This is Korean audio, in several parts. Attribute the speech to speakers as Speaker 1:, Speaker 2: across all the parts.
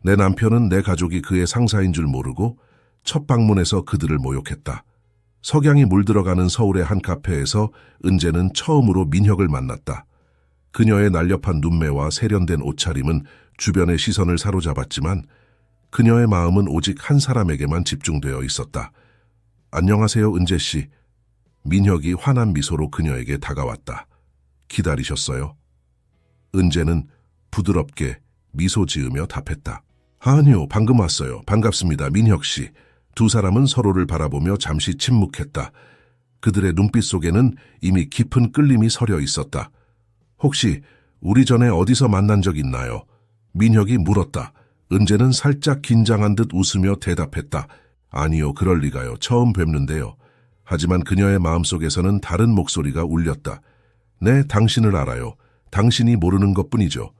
Speaker 1: 내 남편은 내 가족이 그의 상사인 줄 모르고 첫 방문에서 그들을 모욕했다. 석양이 물들어가는 서울의 한 카페에서 은재는 처음으로 민혁을 만났다. 그녀의 날렵한 눈매와 세련된 옷차림은 주변의 시선을 사로잡았지만 그녀의 마음은 오직 한 사람에게만 집중되어 있었다. 안녕하세요, 은재 씨. 민혁이 환한 미소로 그녀에게 다가왔다. 기다리셨어요? 은재는 부드럽게 미소 지으며 답했다. 아니요, 방금 왔어요. 반갑습니다, 민혁 씨. 두 사람은 서로를 바라보며 잠시 침묵했다. 그들의 눈빛 속에는 이미 깊은 끌림이 서려 있었다. 혹시 우리 전에 어디서 만난 적 있나요? 민혁이 물었다. 은재는 살짝 긴장한 듯 웃으며 대답했다. 아니요, 그럴 리가요. 처음 뵙는데요. 하지만 그녀의 마음속에서는 다른 목소리가 울렸다. 네, 당신을 알아요. 당신이 모르는 것뿐이죠.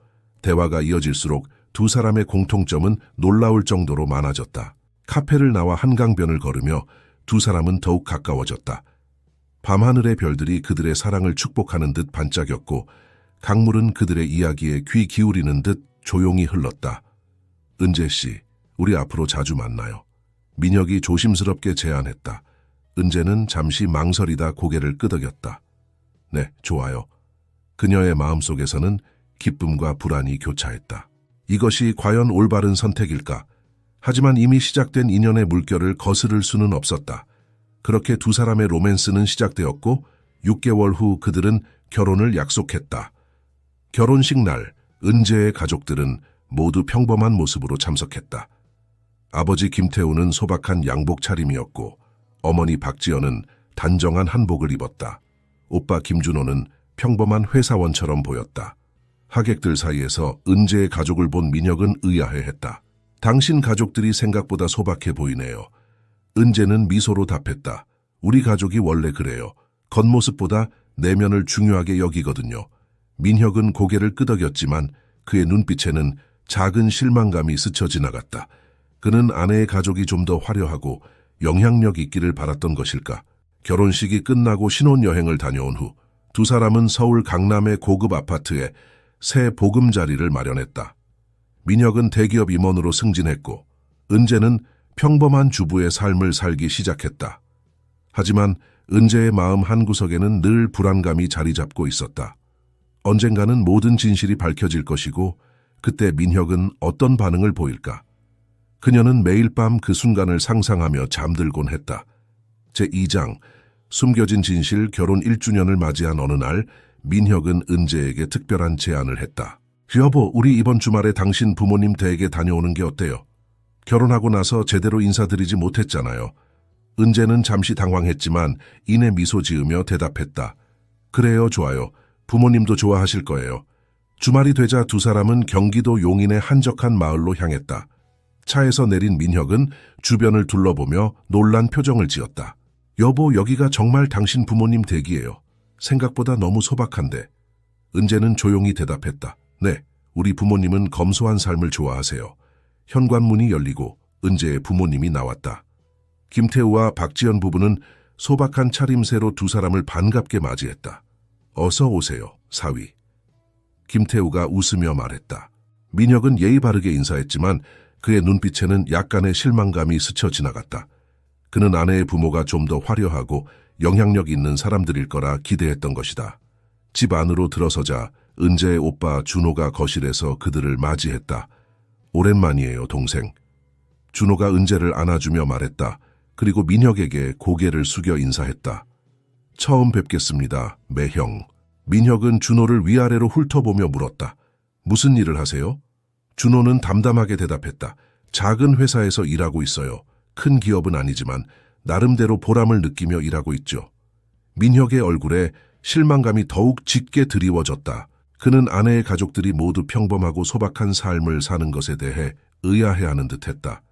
Speaker 1: 대화가 이어질수록 두 사람의 공통점은 놀라울 정도로 많아졌다. 카페를 나와 한강변을 걸으며 두 사람은 더욱 가까워졌다. 밤하늘의 별들이 그들의 사랑을 축복하는 듯 반짝였고 강물은 그들의 이야기에 귀 기울이는 듯 조용히 흘렀다. 은재 씨, 우리 앞으로 자주 만나요. 민혁이 조심스럽게 제안했다. 은재는 잠시 망설이다 고개를 끄덕였다. 네, 좋아요. 그녀의 마음속에서는 기쁨과 불안이 교차했다. 이것이 과연 올바른 선택일까? 하지만 이미 시작된 인연의 물결을 거스를 수는 없었다. 그렇게 두 사람의 로맨스는 시작되었고 6개월 후 그들은 결혼을 약속했다. 결혼식 날, 은재의 가족들은 모두 평범한 모습으로 참석했다. 아버지 김태우는 소박한 양복 차림이었고 어머니 박지연은 단정한 한복을 입었다. 오빠 김준호는 평범한 회사원처럼 보였다. 하객들 사이에서 은재의 가족을 본 민혁은 의아해했다. 당신 가족들이 생각보다 소박해 보이네요. 은재는 미소로 답했다. 우리 가족이 원래 그래요. 겉모습보다 내면을 중요하게 여기거든요. 민혁은 고개를 끄덕였지만 그의 눈빛에는 작은 실망감이 스쳐 지나갔다. 그는 아내의 가족이 좀 더 화려하고 영향력 있기를 바랐던 것일까? 결혼식이 끝나고 신혼여행을 다녀온 후 두 사람은 서울 강남의 고급 아파트에 새 보금자리를 마련했다. 민혁은 대기업 임원으로 승진했고 은재는 평범한 주부의 삶을 살기 시작했다. 하지만 은재의 마음 한구석에는 늘 불안감이 자리 잡고 있었다. 언젠가는 모든 진실이 밝혀질 것이고 그때 민혁은 어떤 반응을 보일까? 그녀는 매일 밤 그 순간을 상상하며 잠들곤 했다. 제2장 숨겨진 진실 결혼 1주년을 맞이한 어느 날 민혁은 은재에게 특별한 제안을 했다. 여보, 우리 이번 주말에 당신 부모님 댁에 다녀오는 게 어때요? 결혼하고 나서 제대로 인사드리지 못했잖아요. 은재는 잠시 당황했지만 이내 미소 지으며 대답했다. 그래요, 좋아요. 부모님도 좋아하실 거예요. 주말이 되자 두 사람은 경기도 용인의 한적한 마을로 향했다. 차에서 내린 민혁은 주변을 둘러보며 놀란 표정을 지었다. 여보, 여기가 정말 당신 부모님 댁이에요. 생각보다 너무 소박한데. 은재는 조용히 대답했다. 네, 우리 부모님은 검소한 삶을 좋아하세요. 현관문이 열리고 은재의 부모님이 나왔다. 김태우와 박지연 부부는 소박한 차림새로 두 사람을 반갑게 맞이했다. 어서 오세요, 사위. 김태우가 웃으며 말했다. 민혁은 예의 바르게 인사했지만 그의 눈빛에는 약간의 실망감이 스쳐 지나갔다. 그는 아내의 부모가 좀 더 화려하고 영향력 있는 사람들일 거라 기대했던 것이다. 집 안으로 들어서자 은재의 오빠 준호가 거실에서 그들을 맞이했다. 오랜만이에요, 동생. 준호가 은재를 안아주며 말했다. 그리고 민혁에게 고개를 숙여 인사했다. 처음 뵙겠습니다, 매형. 민혁은 준호를 위아래로 훑어보며 물었다. 무슨 일을 하세요? 준호는 담담하게 대답했다. 작은 회사에서 일하고 있어요. 큰 기업은 아니지만 나름대로 보람을 느끼며 일하고 있죠. 민혁의 얼굴에 실망감이 더욱 짙게 드리워졌다. 그는 아내의 가족들이 모두 평범하고 소박한 삶을 사는 것에 대해 의아해하는 듯했다.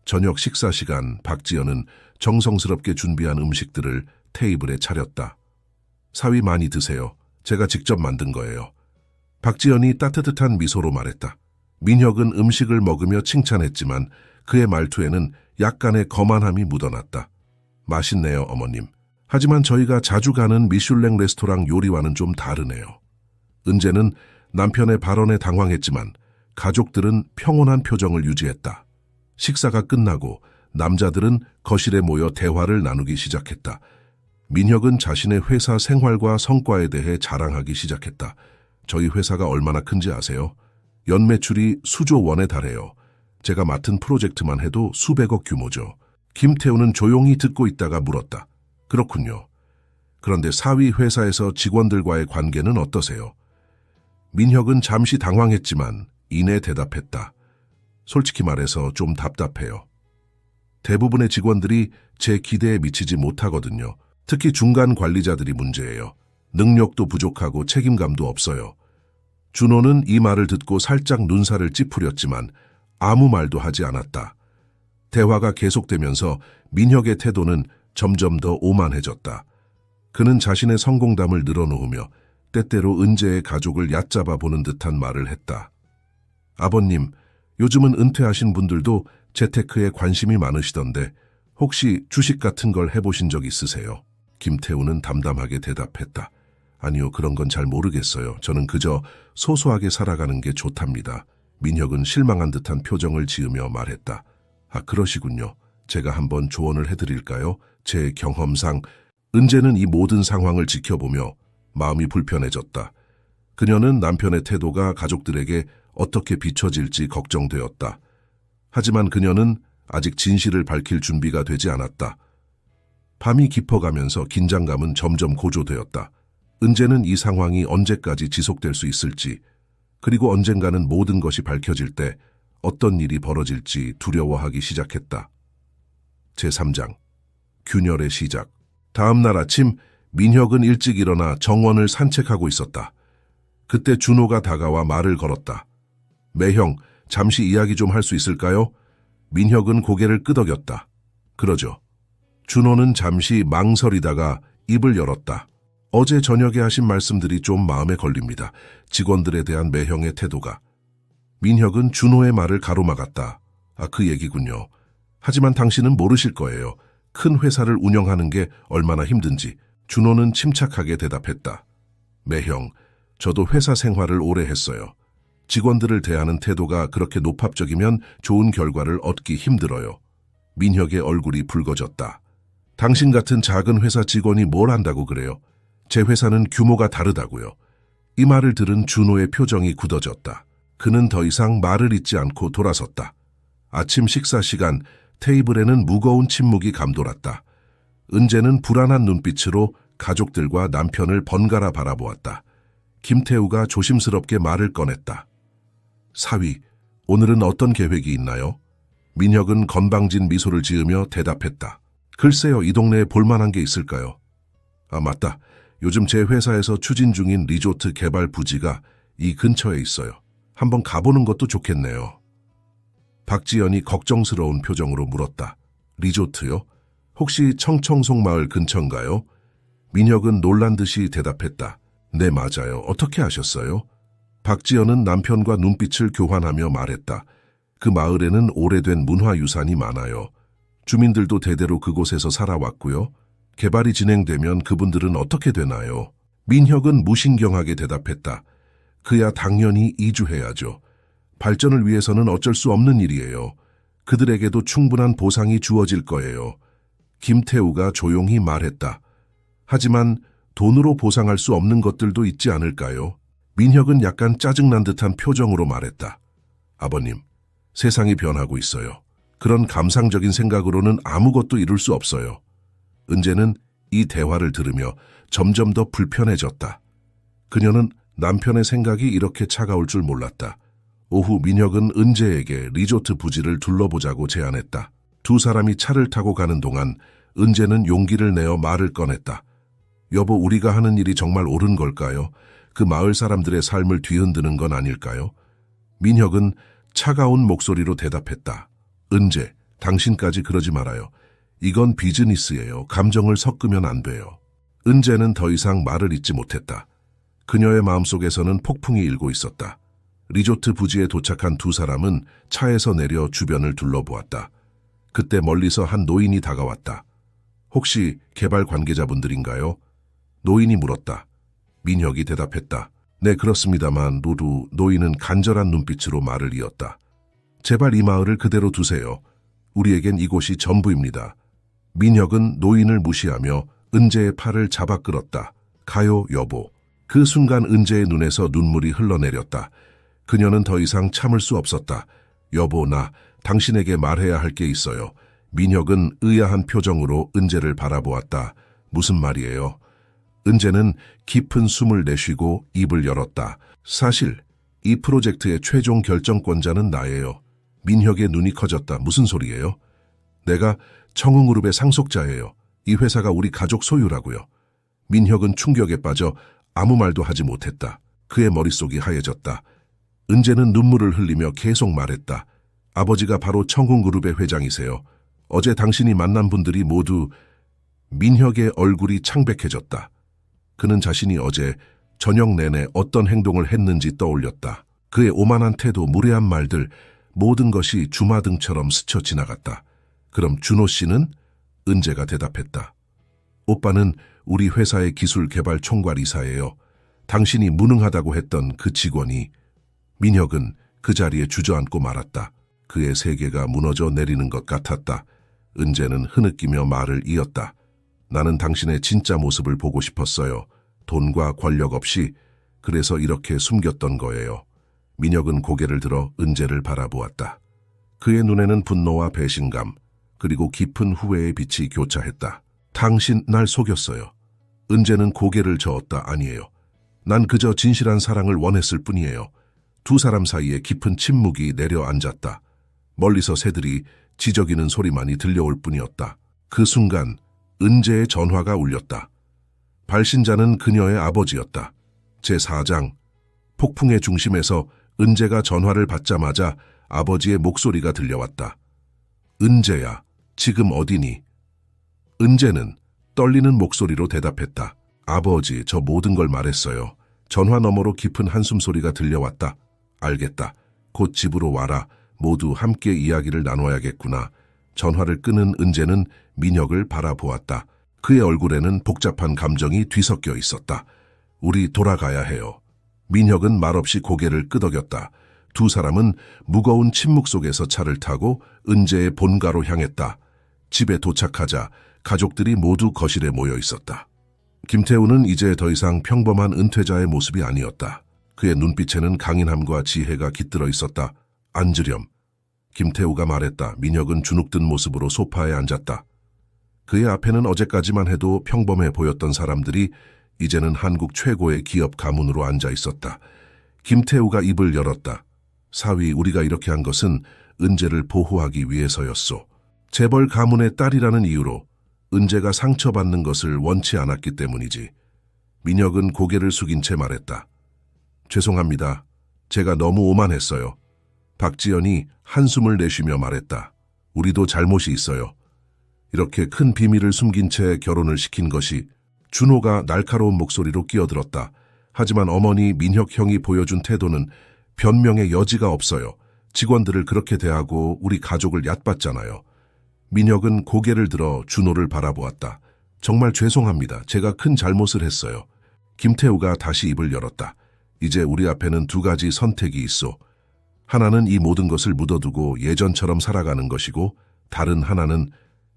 Speaker 1: 저녁 식사 시간 박지연은 정성스럽게 준비한 음식들을 테이블에 차렸다. 사위 많이 드세요. 제가 직접 만든 거예요. 박지연이 따뜻한 미소로 말했다. 민혁은 음식을 먹으며 칭찬했지만 그의 말투에는 약간의 거만함이 묻어났다. 맛있네요, 어머님. 하지만 저희가 자주 가는 미슐랭 레스토랑 요리와는 좀 다르네요. 은재는 남편의 발언에 당황했지만 가족들은 평온한 표정을 유지했다. 식사가 끝나고 남자들은 거실에 모여 대화를 나누기 시작했다. 민혁은 자신의 회사 생활과 성과에 대해 자랑하기 시작했다. 저희 회사가 얼마나 큰지 아세요? 연매출이 수조 원에 달해요. 제가 맡은 프로젝트만 해도 수백억 규모죠. 김태우는 조용히 듣고 있다가 물었다. 그렇군요. 그런데 사위 회사에서 직원들과의 관계는 어떠세요? 민혁은 잠시 당황했지만 이내 대답했다. 솔직히 말해서 좀 답답해요. 대부분의 직원들이 제 기대에 미치지 못하거든요. 특히 중간 관리자들이 문제예요. 능력도 부족하고 책임감도 없어요. 준호는 이 말을 듣고 살짝 눈살을 찌푸렸지만 아무 말도 하지 않았다. 대화가 계속되면서 민혁의 태도는 점점 더 오만해졌다. 그는 자신의 성공담을 늘어놓으며 때때로 은재의 가족을 얕잡아 보는 듯한 말을 했다. 아버님, 요즘은 은퇴하신 분들도 재테크에 관심이 많으시던데 혹시 주식 같은 걸 해보신 적 있으세요? 김태우는 담담하게 대답했다. 아니요, 그런 건 잘 모르겠어요. 저는 그저 소소하게 살아가는 게 좋답니다. 민혁은 실망한 듯한 표정을 지으며 말했다. 아, 그러시군요. 제가 한번 조언을 해드릴까요? 제 경험상 은재는 이 모든 상황을 지켜보며 마음이 불편해졌다. 그녀는 남편의 태도가 가족들에게 어떻게 비춰질지 걱정되었다. 하지만 그녀는 아직 진실을 밝힐 준비가 되지 않았다. 밤이 깊어가면서 긴장감은 점점 고조되었다. 은재는 이 상황이 언제까지 지속될 수 있을지, 그리고 언젠가는 모든 것이 밝혀질 때 어떤 일이 벌어질지 두려워하기 시작했다. 제3장, 균열의 시작. 다음 날 아침 민혁은 일찍 일어나 정원을 산책하고 있었다. 그때 준호가 다가와 말을 걸었다. 매형, 잠시 이야기 좀 할 수 있을까요? 민혁은 고개를 끄덕였다. 그러죠. 준호는 잠시 망설이다가 입을 열었다. 어제 저녁에 하신 말씀들이 좀 마음에 걸립니다. 직원들에 대한 매형의 태도가. 민혁은 준호의 말을 가로막았다. 아, 그 얘기군요. 하지만 당신은 모르실 거예요. 큰 회사를 운영하는 게 얼마나 힘든지. 준호는 침착하게 대답했다. 매형, 저도 회사 생활을 오래 했어요. 직원들을 대하는 태도가 그렇게 높압적이면 좋은 결과를 얻기 힘들어요. 민혁의 얼굴이 붉어졌다. 당신 같은 작은 회사 직원이 뭘 안다고 그래요? 제 회사는 규모가 다르다고요. 이 말을 들은 준호의 표정이 굳어졌다. 그는 더 이상 말을 잇지 않고 돌아섰다. 아침 식사 시간, 테이블에는 무거운 침묵이 감돌았다. 은재는 불안한 눈빛으로 가족들과 남편을 번갈아 바라보았다. 김태우가 조심스럽게 말을 꺼냈다. 사위, 오늘은 어떤 계획이 있나요? 민혁은 건방진 미소를 지으며 대답했다. 글쎄요, 이 동네에 볼만한 게 있을까요? 아, 맞다. 요즘 제 회사에서 추진 중인 리조트 개발 부지가 이 근처에 있어요. 한번 가보는 것도 좋겠네요. 박지연이 걱정스러운 표정으로 물었다. 리조트요? 혹시 청청송마을 근처인가요? 민혁은 놀란 듯이 대답했다. 네, 맞아요. 어떻게 아셨어요? 박지연은 남편과 눈빛을 교환하며 말했다. 그 마을에는 오래된 문화유산이 많아요. 주민들도 대대로 그곳에서 살아왔고요. 개발이 진행되면 그분들은 어떻게 되나요? 민혁은 무신경하게 대답했다. 그야 당연히 이주해야죠. 발전을 위해서는 어쩔 수 없는 일이에요. 그들에게도 충분한 보상이 주어질 거예요. 김태우가 조용히 말했다. 하지만 돈으로 보상할 수 없는 것들도 있지 않을까요? 민혁은 약간 짜증난 듯한 표정으로 말했다. 아버님, 세상이 변하고 있어요. 그런 감상적인 생각으로는 아무것도 이룰 수 없어요. 은재는 이 대화를 들으며 점점 더 불편해졌다. 그녀는 남편의 생각이 이렇게 차가울 줄 몰랐다. 오후 민혁은 은재에게 리조트 부지를 둘러보자고 제안했다. 두 사람이 차를 타고 가는 동안 은재는 용기를 내어 말을 꺼냈다. 여보, 우리가 하는 일이 정말 옳은 걸까요? 그 마을 사람들의 삶을 뒤흔드는 건 아닐까요? 민혁은 차가운 목소리로 대답했다. 은재, 당신까지 그러지 말아요. 이건 비즈니스예요. 감정을 섞으면 안 돼요. 은재는 더 이상 말을 잇지 못했다. 그녀의 마음속에서는 폭풍이 일고 있었다. 리조트 부지에 도착한 두 사람은 차에서 내려 주변을 둘러보았다. 그때 멀리서 한 노인이 다가왔다. 혹시 개발 관계자분들인가요? 노인이 물었다. 민혁이 대답했다. 네, 그렇습니다만 모두 노인은 간절한 눈빛으로 말을 이었다. 제발 이 마을을 그대로 두세요. 우리에겐 이곳이 전부입니다. 민혁은 노인을 무시하며 은재의 팔을 잡아 끌었다. 가요, 여보. 그 순간 은재의 눈에서 눈물이 흘러내렸다. 그녀는 더 이상 참을 수 없었다. 여보, 나 당신에게 말해야 할 게 있어요. 민혁은 의아한 표정으로 은재를 바라보았다. 무슨 말이에요? 은재는 깊은 숨을 내쉬고 입을 열었다. 사실 이 프로젝트의 최종 결정권자는 나예요. 민혁의 눈이 커졌다. 무슨 소리예요? 내가 청흥그룹의 상속자예요. 이 회사가 우리 가족 소유라고요. 민혁은 충격에 빠져 아무 말도 하지 못했다. 그의 머릿속이 하얘졌다. 은재는 눈물을 흘리며 계속 말했다. 아버지가 바로 청흥그룹의 회장이세요. 어제 당신이 만난 분들이 모두... 민혁의 얼굴이 창백해졌다. 그는 자신이 어제 저녁 내내 어떤 행동을 했는지 떠올렸다. 그의 오만한 태도, 무례한 말들, 모든 것이 주마등처럼 스쳐 지나갔다. 그럼 준호 씨는? 은재가 대답했다. 오빠는 우리 회사의 기술개발 총괄이사예요. 당신이 무능하다고 했던 그 직원이... 민혁은 그 자리에 주저앉고 말았다. 그의 세계가 무너져 내리는 것 같았다. 은재는 흐느끼며 말을 이었다. 나는 당신의 진짜 모습을 보고 싶었어요. 돈과 권력 없이. 그래서 이렇게 숨겼던 거예요. 민혁은 고개를 들어 은재를 바라보았다. 그의 눈에는 분노와 배신감, 그리고 깊은 후회의 빛이 교차했다. 당신 날 속였어요. 은재는 고개를 저었다. 아니에요. 난 그저 진실한 사랑을 원했을 뿐이에요. 두 사람 사이에 깊은 침묵이 내려앉았다. 멀리서 새들이 지저귀는 소리만이 들려올 뿐이었다. 그 순간 은재의 전화가 울렸다. 발신자는 그녀의 아버지였다. 제4장. 폭풍의 중심에서 은재가 전화를 받자마자 아버지의 목소리가 들려왔다. 은재야, 지금 어디니? 은재는 떨리는 목소리로 대답했다. 아버지, 저 모든 걸 말했어요. 전화 너머로 깊은 한숨소리가 들려왔다. 알겠다. 곧 집으로 와라. 모두 함께 이야기를 나눠야겠구나. 전화를 끄는 은재는 민혁을 바라보았다. 그의 얼굴에는 복잡한 감정이 뒤섞여 있었다. 우리 돌아가야 해요. 민혁은 말없이 고개를 끄덕였다. 두 사람은 무거운 침묵 속에서 차를 타고 은재의 본가로 향했다. 집에 도착하자 가족들이 모두 거실에 모여 있었다. 김태우는 이제 더 이상 평범한 은퇴자의 모습이 아니었다. 그의 눈빛에는 강인함과 지혜가 깃들어 있었다. 앉으렴. 김태우가 말했다. 민혁은 주눅든 모습으로 소파에 앉았다. 그의 앞에는 어제까지만 해도 평범해 보였던 사람들이 이제는 한국 최고의 기업 가문으로 앉아 있었다. 김태우가 입을 열었다. 사위, 우리가 이렇게 한 것은 은재를 보호하기 위해서였소. 재벌 가문의 딸이라는 이유로 은재가 상처받는 것을 원치 않았기 때문이지. 민혁은 고개를 숙인 채 말했다. 죄송합니다. 제가 너무 오만했어요. 박지연이 한숨을 내쉬며 말했다. 우리도 잘못이 있어요. 이렇게 큰 비밀을 숨긴 채 결혼을 시킨 것이. 준호가 날카로운 목소리로 끼어들었다. 하지만 어머니 민혁 형이 보여준 태도는 변명의 여지가 없어요. 직원들을 그렇게 대하고 우리 가족을 얕봤잖아요. 민혁은 고개를 들어 준호를 바라보았다. 정말 죄송합니다. 제가 큰 잘못을 했어요. 김태우가 다시 입을 열었다. 이제 우리 앞에는 두 가지 선택이 있어. 하나는 이 모든 것을 묻어두고 예전처럼 살아가는 것이고, 다른 하나는...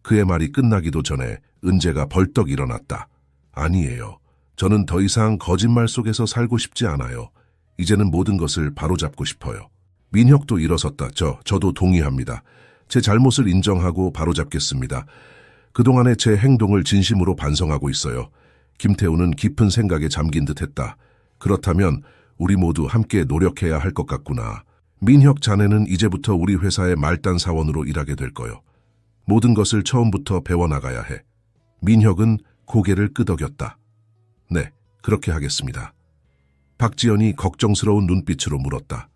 Speaker 1: 그의 말이 끝나기도 전에 은재가 벌떡 일어났다. 아니에요. 저는 더 이상 거짓말 속에서 살고 싶지 않아요. 이제는 모든 것을 바로잡고 싶어요. 민혁도 일어섰다. 저도 동의합니다. 제 잘못을 인정하고 바로잡겠습니다. 그동안의 제 행동을 진심으로 반성하고 있어요. 김태우는 깊은 생각에 잠긴 듯했다. 그렇다면 우리 모두 함께 노력해야 할 것 같구나. 민혁 자네는 이제부터 우리 회사의 말단 사원으로 일하게 될 거요. 모든 것을 처음부터 배워나가야 해. 민혁은 고개를 끄덕였다. 네, 그렇게 하겠습니다. 박지연이 걱정스러운 눈빛으로 물었다.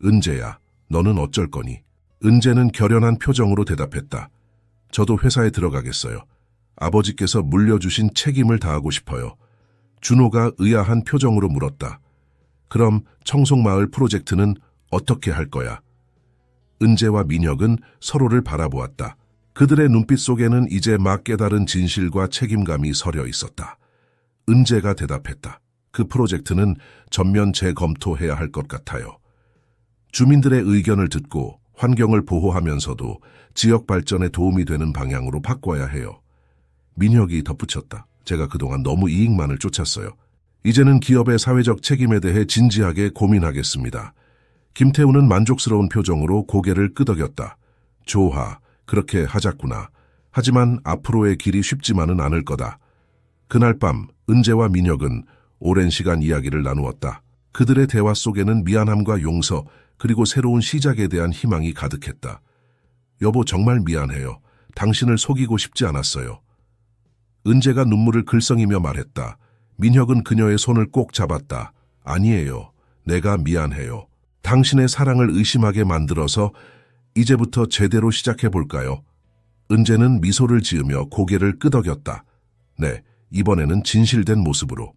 Speaker 1: 은재야, 너는 어쩔 거니? 은재는 결연한 표정으로 대답했다. 저도 회사에 들어가겠어요. 아버지께서 물려주신 책임을 다하고 싶어요. 준호가 의아한 표정으로 물었다. 그럼 청송마을 프로젝트는 어떻게 할 거야? 은재와 민혁은 서로를 바라보았다. 그들의 눈빛 속에는 이제 막 깨달은 진실과 책임감이 서려 있었다. 은재가 대답했다. 그 프로젝트는 전면 재검토해야 할 것 같아요. 주민들의 의견을 듣고 환경을 보호하면서도 지역 발전에 도움이 되는 방향으로 바꿔야 해요. 민혁이 덧붙였다. 제가 그동안 너무 이익만을 쫓았어요. 이제는 기업의 사회적 책임에 대해 진지하게 고민하겠습니다. 김태우는 만족스러운 표정으로 고개를 끄덕였다. 좋아, 그렇게 하자꾸나. 하지만 앞으로의 길이 쉽지만은 않을 거다. 그날 밤 은재와 민혁은 오랜 시간 이야기를 나누었다. 그들의 대화 속에는 미안함과 용서 그리고 새로운 시작에 대한 희망이 가득했다. 여보, 정말 미안해요. 당신을 속이고 싶지 않았어요. 은재가 눈물을 글썽이며 말했다. 민혁은 그녀의 손을 꼭 잡았다. 아니에요. 내가 미안해요. 당신의 사랑을 의심하게 만들어서 이제부터 제대로 시작해볼까요? 은재는 미소를 지으며 고개를 끄덕였다. 네, 이번에는 진실된 모습으로.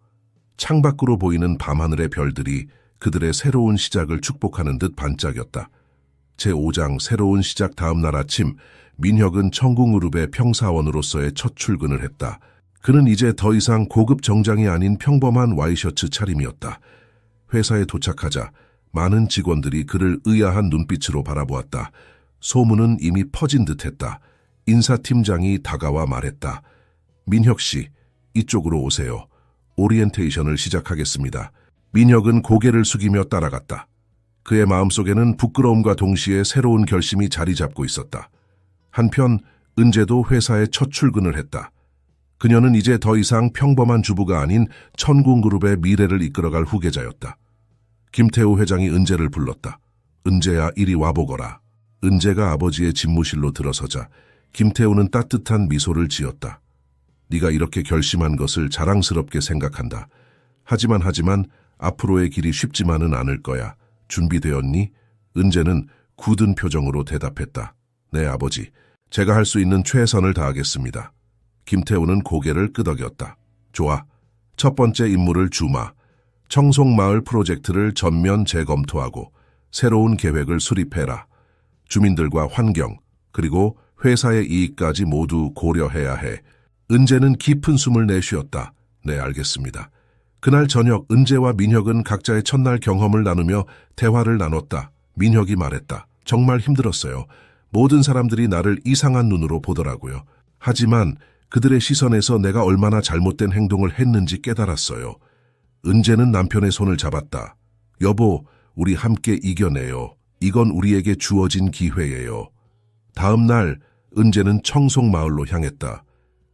Speaker 1: 창밖으로 보이는 밤하늘의 별들이 그들의 새로운 시작을 축복하는 듯 반짝였다. 제5장 새로운 시작 다음 날 아침, 민혁은 청궁그룹의 평사원으로서의 첫 출근을 했다. 그는 이제 더 이상 고급 정장이 아닌 평범한 와이셔츠 차림이었다. 회사에 도착하자 많은 직원들이 그를 의아한 눈빛으로 바라보았다. 소문은 이미 퍼진 듯했다. 인사팀장이 다가와 말했다. 민혁 씨, 이쪽으로 오세요. 오리엔테이션을 시작하겠습니다. 민혁은 고개를 숙이며 따라갔다. 그의 마음속에는 부끄러움과 동시에 새로운 결심이 자리 잡고 있었다. 한편 은재도 회사에 첫 출근을 했다. 그녀는 이제 더 이상 평범한 주부가 아닌 천궁그룹의 미래를 이끌어갈 후계자였다. 김태우 회장이 은재를 불렀다. 은재야, 이리 와보거라. 은재가 아버지의 집무실로 들어서자 김태우는 따뜻한 미소를 지었다. 네가 이렇게 결심한 것을 자랑스럽게 생각한다. 하지만 앞으로의 길이 쉽지만은 않을 거야. 준비되었니? 은재는 굳은 표정으로 대답했다. 네, 아버지. 제가 할 수 있는 최선을 다하겠습니다. 김태우는 고개를 끄덕였다. 좋아. 첫 번째 임무를 주마. 청송마을 프로젝트를 전면 재검토하고 새로운 계획을 수립해라. 주민들과 환경, 그리고 회사의 이익까지 모두 고려해야 해. 은재는 깊은 숨을 내쉬었다. 네, 알겠습니다. 그날 저녁 은재와 민혁은 각자의 첫날 경험을 나누며 대화를 나눴다. 민혁이 말했다. 정말 힘들었어요. 모든 사람들이 나를 이상한 눈으로 보더라고요. 하지만 그들의 시선에서 내가 얼마나 잘못된 행동을 했는지 깨달았어요. 은재는 남편의 손을 잡았다. 여보, 우리 함께 이겨내요. 이건 우리에게 주어진 기회예요. 다음 날 은재는 청송마을로 향했다.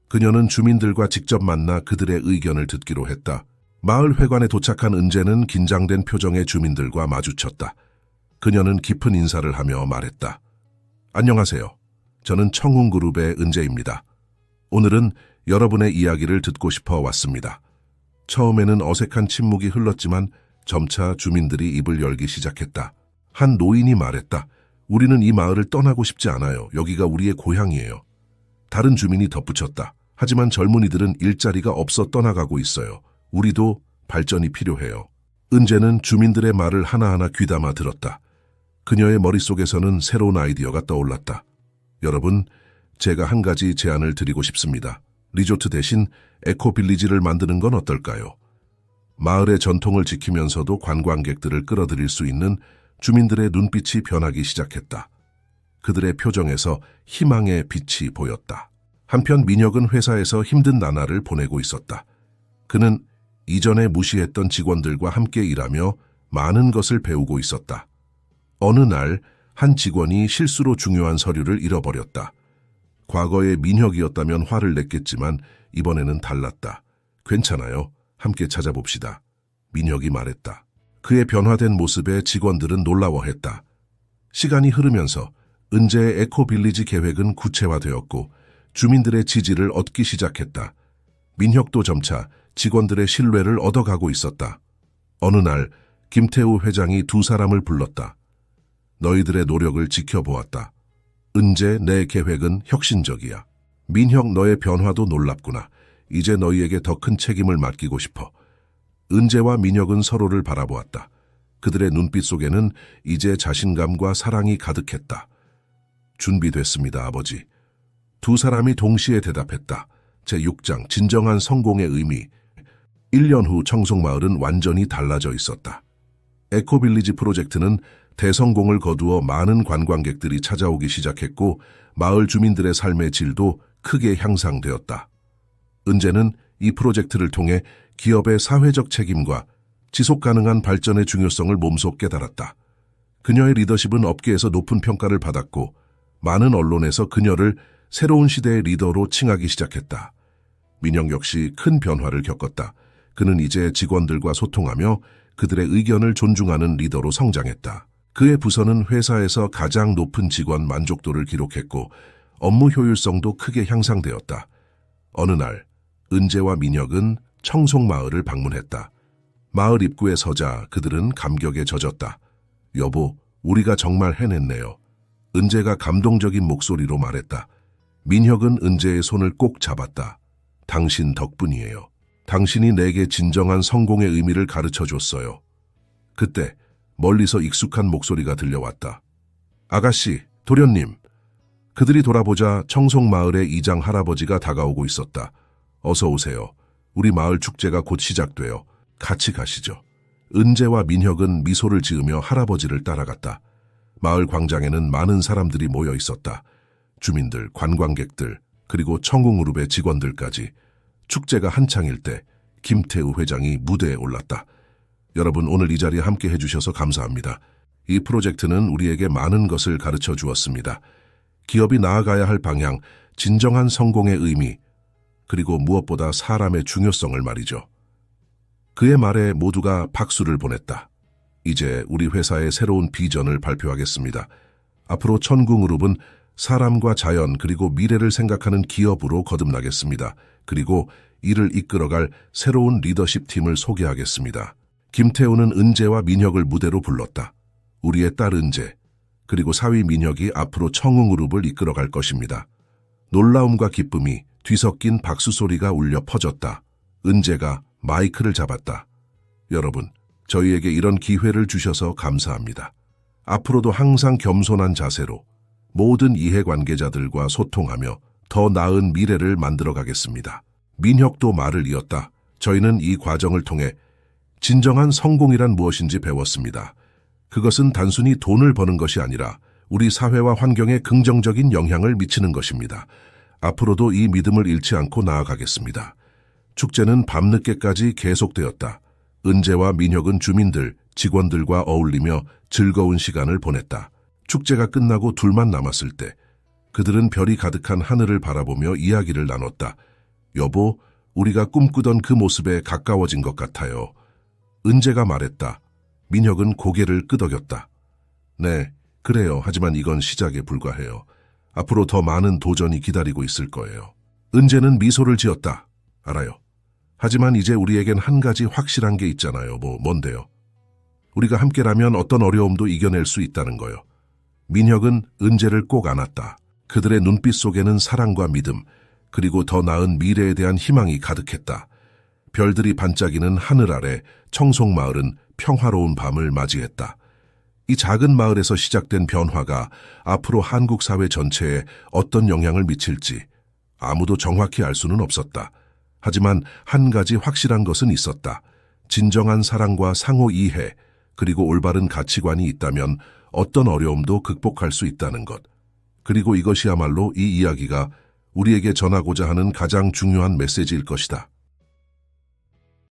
Speaker 1: 그녀는 주민들과 직접 만나 그들의 의견을 듣기로 했다. 마을 회관에 도착한 은재는 긴장된 표정의 주민들과 마주쳤다. 그녀는 깊은 인사를 하며 말했다. 안녕하세요. 저는 청궁그룹의 은재입니다. 오늘은 여러분의 이야기를 듣고 싶어 왔습니다. 처음에는 어색한 침묵이 흘렀지만 점차 주민들이 입을 열기 시작했다. 한 노인이 말했다. 우리는 이 마을을 떠나고 싶지 않아요. 여기가 우리의 고향이에요. 다른 주민이 덧붙였다. 하지만 젊은이들은 일자리가 없어 떠나가고 있어요. 우리도 발전이 필요해요. 은재는 주민들의 말을 하나하나 귀담아 들었다. 그녀의 머릿속에서는 새로운 아이디어가 떠올랐다. 여러분, 제가 한 가지 제안을 드리고 싶습니다. 리조트 대신 에코빌리지를 만드는 건 어떨까요? 마을의 전통을 지키면서도 관광객들을 끌어들일 수 있는 주민들의 눈빛이 변하기 시작했다. 그들의 표정에서 희망의 빛이 보였다. 한편 민혁은 회사에서 힘든 나날을 보내고 있었다. 그는 이전에 무시했던 직원들과 함께 일하며 많은 것을 배우고 있었다. 어느 날 한 직원이 실수로 중요한 서류를 잃어버렸다. 과거에 민혁이었다면 화를 냈겠지만 이번에는 달랐다. 괜찮아요. 함께 찾아봅시다. 민혁이 말했다. 그의 변화된 모습에 직원들은 놀라워했다. 시간이 흐르면서 은재의 에코빌리지 계획은 구체화되었고 주민들의 지지를 얻기 시작했다. 민혁도 점차 직원들의 신뢰를 얻어가고 있었다. 어느 날 김태우 회장이 두 사람을 불렀다. 너희들의 노력을 지켜보았다. 은재, 내 계획은 혁신적이야. 민혁, 너의 변화도 놀랍구나. 이제 너희에게 더 큰 책임을 맡기고 싶어. 은재와 민혁은 서로를 바라보았다. 그들의 눈빛 속에는 이제 자신감과 사랑이 가득했다. 준비됐습니다, 아버지. 두 사람이 동시에 대답했다. 제6장 진정한 성공의 의미. 1년 후 청송마을은 완전히 달라져 있었다. 에코빌리지 프로젝트는 대성공을 거두어 많은 관광객들이 찾아오기 시작했고 마을 주민들의 삶의 질도 크게 향상되었다. 은재는 이 프로젝트를 통해 기업의 사회적 책임과 지속가능한 발전의 중요성을 몸소 깨달았다. 그녀의 리더십은 업계에서 높은 평가를 받았고 많은 언론에서 그녀를 새로운 시대의 리더로 칭하기 시작했다. 민혁 역시 큰 변화를 겪었다. 그는 이제 직원들과 소통하며 그들의 의견을 존중하는 리더로 성장했다. 그의 부서는 회사에서 가장 높은 직원 만족도를 기록했고 업무 효율성도 크게 향상되었다. 어느 날 은재와 민혁은 청송마을을 방문했다. 마을 입구에 서자 그들은 감격에 젖었다. 여보, 우리가 정말 해냈네요. 은재가 감동적인 목소리로 말했다. 민혁은 은재의 손을 꼭 잡았다. 당신 덕분이에요. 당신이 내게 진정한 성공의 의미를 가르쳐줬어요. 그때 멀리서 익숙한 목소리가 들려왔다. 아가씨, 도련님. 그들이 돌아보자 청송마을의 이장 할아버지가 다가오고 있었다. 어서 오세요. 우리 마을 축제가 곧 시작돼요. 같이 가시죠. 은재와 민혁은 미소를 지으며 할아버지를 따라갔다. 마을 광장에는 많은 사람들이 모여 있었다. 주민들, 관광객들, 그리고 청궁그룹의 직원들까지. 축제가 한창일 때 김태우 회장이 무대에 올랐다. 여러분, 오늘 이 자리에 함께 해주셔서 감사합니다. 이 프로젝트는 우리에게 많은 것을 가르쳐 주었습니다. 기업이 나아가야 할 방향, 진정한 성공의 의미, 그리고 무엇보다 사람의 중요성을 말이죠. 그의 말에 모두가 박수를 보냈다. 이제 우리 회사의 새로운 비전을 발표하겠습니다. 앞으로 천궁그룹은 사람과 자연 그리고 미래를 생각하는 기업으로 거듭나겠습니다. 그리고 이를 이끌어갈 새로운 리더십 팀을 소개하겠습니다. 김태우는 은재와 민혁을 무대로 불렀다. 우리의 딸 은재, 그리고 사위 민혁이 앞으로 청웅그룹을 이끌어갈 것입니다. 놀라움과 기쁨이 뒤섞인 박수 소리가 울려 퍼졌다. 은재가 마이크를 잡았다. 여러분, 저희에게 이런 기회를 주셔서 감사합니다. 앞으로도 항상 겸손한 자세로 모든 이해관계자들과 소통하며 더 나은 미래를 만들어 가겠습니다. 민혁도 말을 이었다. 저희는 이 과정을 통해 진정한 성공이란 무엇인지 배웠습니다. 그것은 단순히 돈을 버는 것이 아니라 우리 사회와 환경에 긍정적인 영향을 미치는 것입니다. 앞으로도 이 믿음을 잃지 않고 나아가겠습니다. 축제는 밤늦게까지 계속되었다. 은재와 민혁은 주민들, 직원들과 어울리며 즐거운 시간을 보냈다. 축제가 끝나고 둘만 남았을 때 그들은 별이 가득한 하늘을 바라보며 이야기를 나눴다. 여보, 우리가 꿈꾸던 그 모습에 가까워진 것 같아요. 은재가 말했다. 민혁은 고개를 끄덕였다. 네, 그래요. 하지만 이건 시작에 불과해요. 앞으로 더 많은 도전이 기다리고 있을 거예요. 은재는 미소를 지었다. 알아요. 하지만 이제 우리에겐 한 가지 확실한 게 있잖아요. 뭔데요? 우리가 함께라면 어떤 어려움도 이겨낼 수 있다는 거요. 민혁은 은재를 꼭 안았다. 그들의 눈빛 속에는 사랑과 믿음, 그리고 더 나은 미래에 대한 희망이 가득했다. 별들이 반짝이는 하늘 아래 청송마을은 평화로운 밤을 맞이했다. 이 작은 마을에서 시작된 변화가 앞으로 한국 사회 전체에 어떤 영향을 미칠지 아무도 정확히 알 수는 없었다. 하지만 한 가지 확실한 것은 있었다. 진정한 사랑과 상호 이해, 그리고 올바른 가치관이 있다면 어떤 어려움도 극복할 수 있다는 것. 그리고 이것이야말로 이 이야기가 우리에게 전하고자 하는 가장 중요한 메시지일 것이다.